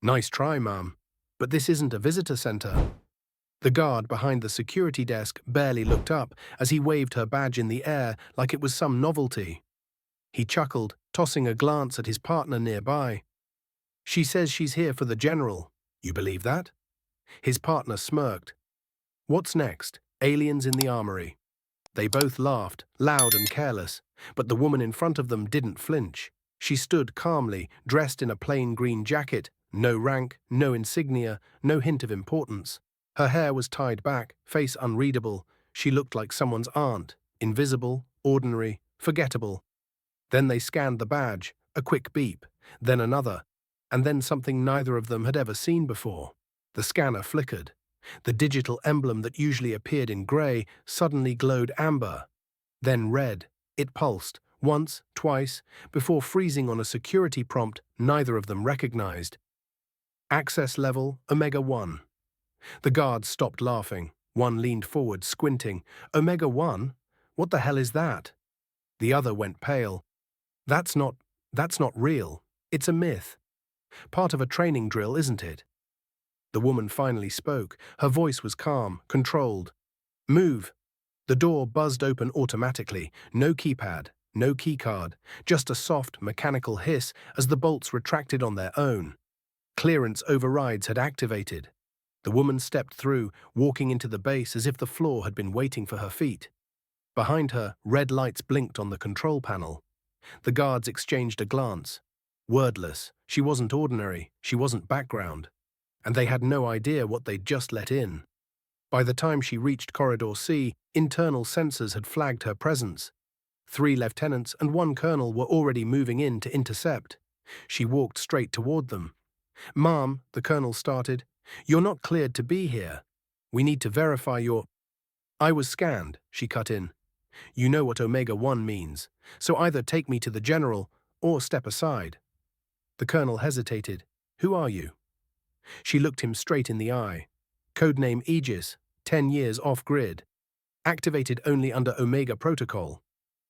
Nice try, ma'am. But this isn't a visitor center. The guard behind the security desk barely looked up as he waved her badge in the air like it was some novelty. He chuckled, tossing a glance at his partner nearby. She says she's here for the general. You believe that? His partner smirked. What's next? Aliens in the armory. They both laughed, loud and careless, but the woman in front of them didn't flinch. She stood calmly, dressed in a plain green jacket, no rank, no insignia, no hint of importance. Her hair was tied back, face unreadable. She looked like someone's aunt, invisible, ordinary, forgettable. Then they scanned the badge, a quick beep, then another, and then something neither of them had ever seen before. The scanner flickered. The digital emblem that usually appeared in grey suddenly glowed amber, then red. It pulsed, once, twice, before freezing on a security prompt neither of them recognized. Access level, Omega-1. The guards stopped laughing. One leaned forward, squinting. Omega-1? What the hell is that? The other went pale. That's not real. It's a myth. Part of a training drill, isn't it? The woman finally spoke. Her voice was calm, controlled. Move. The door buzzed open automatically. No keypad, no keycard, just a soft, mechanical hiss as the bolts retracted on their own. Clearance overrides had activated. The woman stepped through, walking into the base as if the floor had been waiting for her feet. Behind her, red lights blinked on the control panel. The guards exchanged a glance. Wordless, she wasn't ordinary, she wasn't background. And they had no idea what they'd just let in. By the time she reached Corridor C, internal sensors had flagged her presence. 3 lieutenants and 1 colonel were already moving in to intercept. She walked straight toward them. "Ma'am," the colonel started, "you're not cleared to be here. We need to verify your—" "I was scanned," she cut in. "You know what Omega-1 means, so either take me to the general or step aside." The colonel hesitated. "Who are you?" She looked him straight in the eye. Codename Aegis, 10 years off-grid. Activated only under Omega Protocol.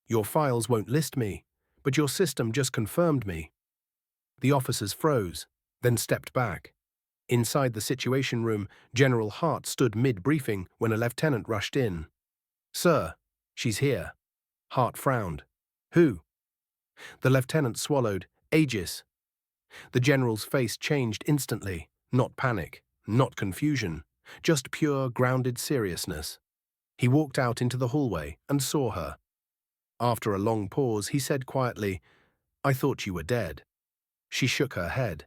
Your files won't list me, but your system just confirmed me. The officers froze, then stepped back. Inside the Situation Room, General Hart stood mid-briefing when a lieutenant rushed in. "Sir, she's here." Hart frowned. "Who?" The lieutenant swallowed. "Aegis." The general's face changed instantly. Not panic, not confusion, just pure, grounded seriousness. He walked out into the hallway and saw her. After a long pause, he said quietly, "I thought you were dead." She shook her head.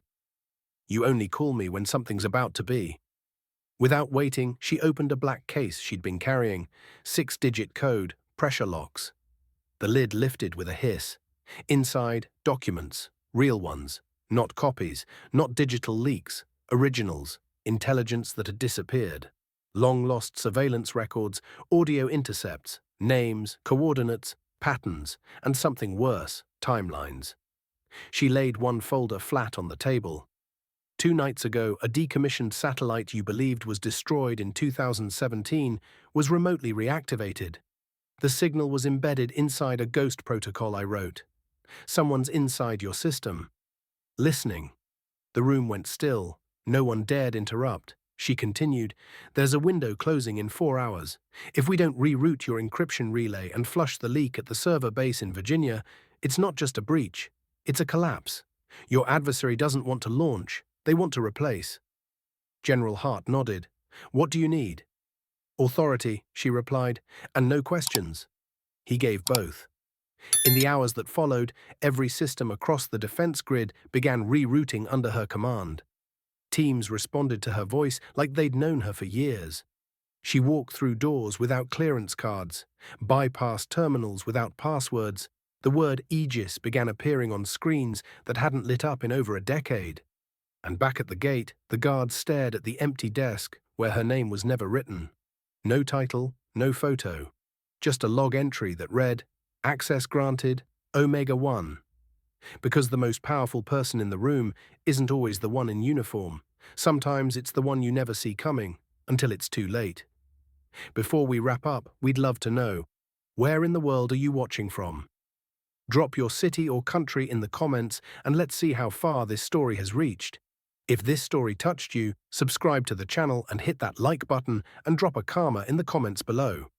"You only call me when something's about to be." Without waiting, she opened a black case she'd been carrying. 6-digit code, pressure locks. The lid lifted with a hiss. Inside, documents, real ones, not copies, not digital leaks. Originals, intelligence that had disappeared, long-lost surveillance records, audio intercepts, names, coordinates, patterns, and something worse, timelines. She laid one folder flat on the table. 2 nights ago, a decommissioned satellite you believed was destroyed in 2017 was remotely reactivated. The signal was embedded inside a ghost protocol I wrote. Someone's inside your system. Listening. The room went still. No one dared interrupt. She continued, "There's a window closing in 4 hours. If we don't reroute your encryption relay and flush the leak at the server base in Virginia, it's not just a breach, it's a collapse. Your adversary doesn't want to launch, they want to replace." General Hart nodded. "What do you need?" "Authority," she replied, "and no questions." He gave both. In the hours that followed, every system across the defense grid began rerouting under her command. Teams responded to her voice like they'd known her for years. She walked through doors without clearance cards, bypassed terminals without passwords. The word Aegis began appearing on screens that hadn't lit up in over a decade. And back at the gate, the guards stared at the empty desk where her name was never written. No title, no photo. Just a log entry that read, "Access granted, Omega-1." Because the most powerful person in the room isn't always the one in uniform. Sometimes it's the one you never see coming, until it's too late. Before we wrap up, we'd love to know, where in the world are you watching from? Drop your city or country in the comments and let's see how far this story has reached. If this story touched you, subscribe to the channel and hit that like button and drop a karma in the comments below.